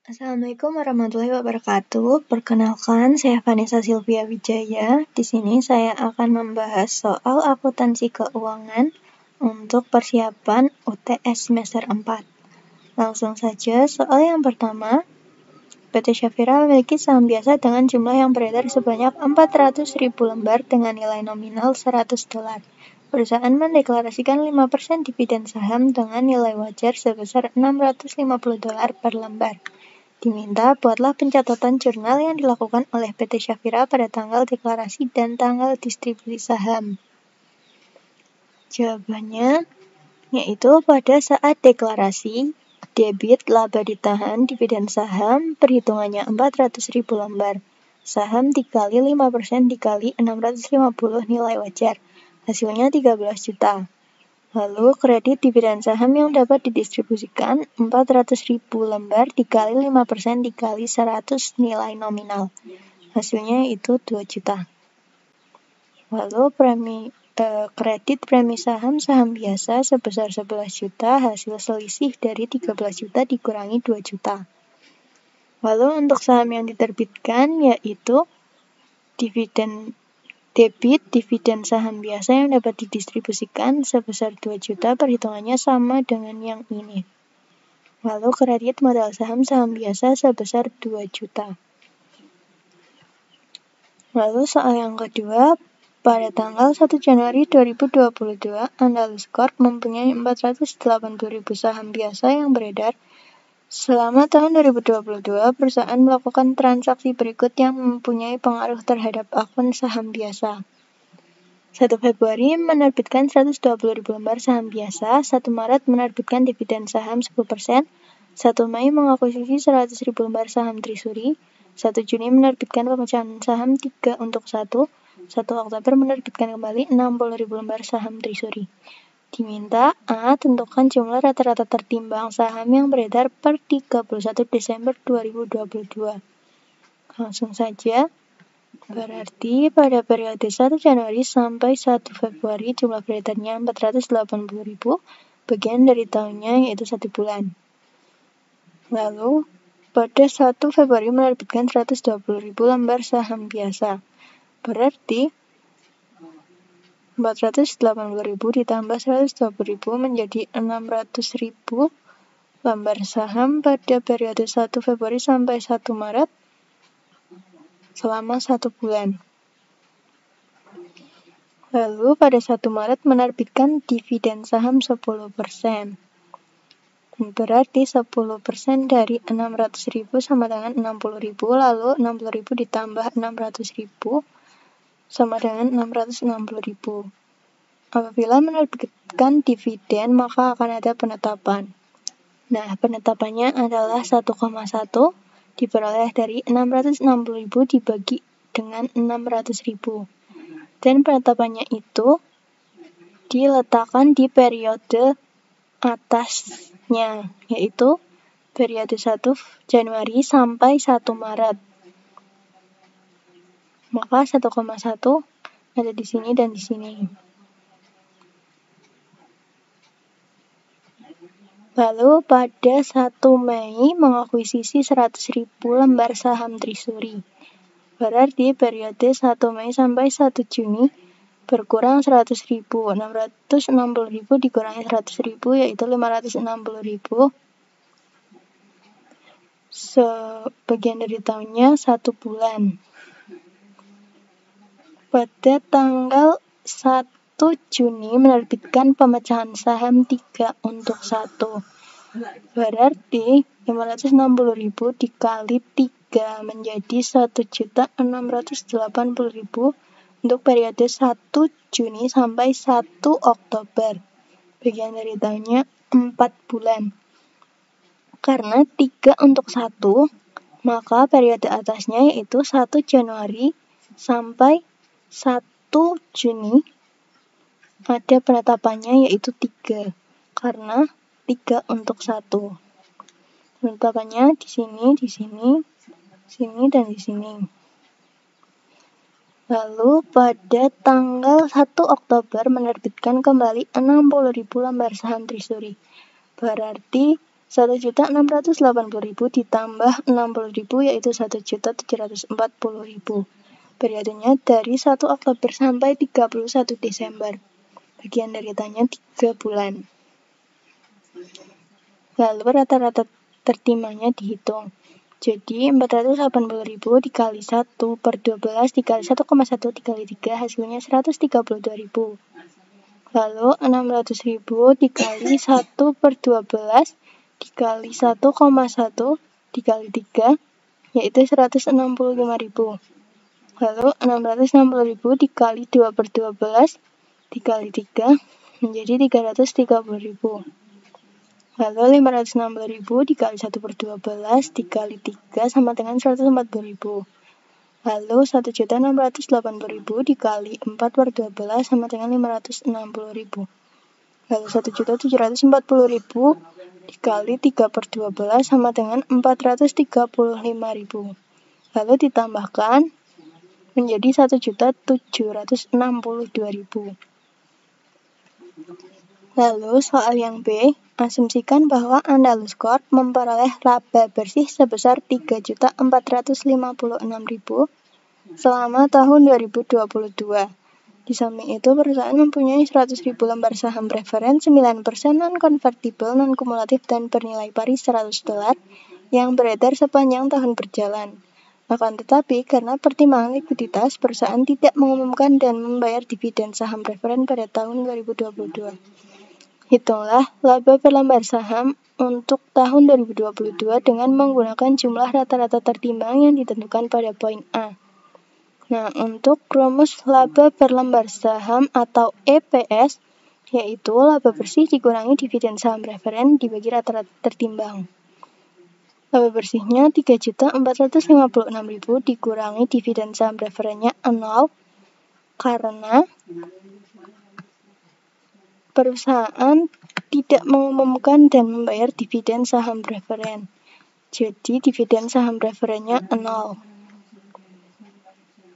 Assalamualaikum warahmatullahi wabarakatuh. Perkenalkan, saya Vanessa Sylvia Wijaya. Di sini saya akan membahas soal akuntansi keuangan untuk persiapan UTS semester 4. Langsung saja, soal yang pertama. PT Shafira memiliki saham biasa dengan jumlah yang beredar sebanyak 400.000 lembar dengan nilai nominal $100. Perusahaan mendeklarasikan 5% dividen saham dengan nilai wajar sebesar $650 per lembar. Diminta buatlah pencatatan jurnal yang dilakukan oleh PT Shafira pada tanggal deklarasi dan tanggal distribusi saham. Jawabannya yaitu pada saat deklarasi, debit laba ditahan dividen saham perhitungannya 400.000 lembar. Saham dikali 5% dikali 650 nilai wajar. Hasilnya 13 juta. Lalu kredit dividen saham yang dapat didistribusikan 400.000 lembar dikali 5% dikali 100 nilai nominal. Hasilnya itu 2 juta. Lalu kredit premi saham biasa sebesar 11 juta, hasil selisih dari 13 juta dikurangi 2 juta. Lalu untuk saham yang diterbitkan yaitu debit dividen saham biasa yang dapat didistribusikan sebesar 2 juta, perhitungannya sama dengan yang ini. Lalu kredit modal saham biasa sebesar 2 juta. Lalu soal yang kedua, pada tanggal 1 Januari 2022, Andalus Corp mempunyai 480.000 saham biasa yang beredar. Selama tahun 2022, perusahaan melakukan transaksi berikut yang mempunyai pengaruh terhadap akun saham biasa. 1 Februari menerbitkan 120.000 lembar saham biasa, 1 Maret menerbitkan dividen saham 10%, 1 Mei mengakuisisi 100.000 lembar saham Trisuri, 1 Juni menerbitkan pemecahan saham 3 untuk 1, 1 Oktober menerbitkan kembali 60.000 lembar saham Trisuri. Diminta A. Tentukan jumlah rata-rata tertimbang saham yang beredar per 31 Desember 2022. Langsung saja. Berarti pada periode 1 Januari sampai 1 Februari jumlah beredarnya 480.000, bagian dari tahunnya yaitu 1 bulan. Lalu pada 1 Februari menerbitkan 120.000 lembar saham biasa. Berarti 480.000 ditambah 120.000 menjadi 600.000 lembar saham pada periode 1 Februari sampai 1 Maret selama 1 bulan. Lalu pada 1 Maret menerbitkan dividen saham 10%. Berarti 10% dari 600.000 sama dengan 60.000, lalu 60.000 ditambah 600.000 sama dengan 660.000. Apabila menerbitkan dividen, maka akan ada penetapan. Nah, penetapannya adalah 1,1 diperoleh dari 660.000 dibagi dengan 600.000. Dan penetapannya itu diletakkan di periode atasnya, yaitu periode 1 Januari sampai 1 Maret. Maka 1,1 ada di sini dan di sini. Lalu pada 1 Mei mengakuisisi 100.000 lembar saham Trisuri. Berarti periode 1 Mei sampai 1 Juni berkurang 100.000. 660.000 dikurangi 100.000 yaitu 560.000. Sebagian dari tahunnya 1 bulan. Pada tanggal 1 Juni menerbitkan pemecahan saham 3 untuk 1. Berarti 560.000 dikali 3 menjadi 1.680.000 untuk periode 1 Juni sampai 1 Oktober. Bagian dari tahunnya 4 bulan. Karena 3 untuk 1, maka periode atasnya yaitu 1 Januari sampai 1 Juni ada penetapannya yaitu 3. Karena 3 untuk 1. Penetapannya di sini, dan di sini. Lalu pada tanggal 1 Oktober menerbitkan kembali 60.000 lembar saham Trisuri. Berarti 1.680.000 ditambah 60.000 yaitu 1.740.000. Periodenya dari 1 Oktober sampai 31 Desember. Bagian deritanya 3 bulan. Lalu rata-rata tertimbangnya dihitung. Jadi 480.000 dikali 1 per 12 dikali 1,1 dikali 3 hasilnya 132.000. Lalu 600.000 dikali 1 per 12 dikali 1,1 dikali 3 yaitu 165.000. Lalu 660.000 dikali 2 per 12 dikali 3 menjadi 330.000. Lalu 560.000 dikali 1 per 12 dikali 3 sama dengan 140.000. Lalu 1.680.000 dikali 4 per 12 sama dengan 560.000. Lalu 1.740.000 dikali 3 per 12 sama dengan 435.000. Lalu ditambahkan menjadi 1.762.000. Lalu soal yang B, asumsikan bahwa Andalus Corp memperoleh laba bersih sebesar 3.456.000 selama tahun 2022. Di samping itu, perusahaan mempunyai 100.000 lembar saham preferen, 9% non-konvertible, non-kumulatif, dan bernilai pari $100 yang beredar sepanjang tahun berjalan. Akan tetapi, karena pertimbangan likuiditas, perusahaan tidak mengumumkan dan membayar dividen saham preferen pada tahun 2022. Hitunglah laba per lembar saham untuk tahun 2022 dengan menggunakan jumlah rata-rata tertimbang yang ditentukan pada poin A. Nah, untuk rumus laba per lembar saham atau EPS, yaitu laba bersih dikurangi dividen saham preferen dibagi rata-rata tertimbang. Laba bersihnya 3.456.000 dikurangi dividen saham preferennya 0 karena perusahaan tidak mengumumkan dan membayar dividen saham preferen. Jadi dividen saham preferennya 0.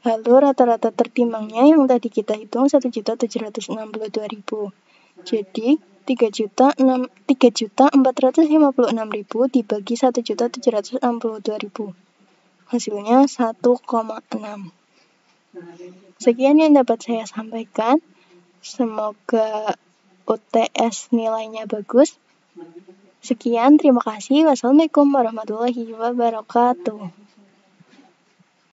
Lalu rata-rata tertimbangnya yang tadi kita hitung 1.762.000. Jadi 3.456.000 dibagi 1.762.000. Hasilnya 1,6. Sekian yang dapat saya sampaikan. Semoga UTS nilainya bagus. Sekian, terima kasih. Wassalamualaikum warahmatullahi wabarakatuh.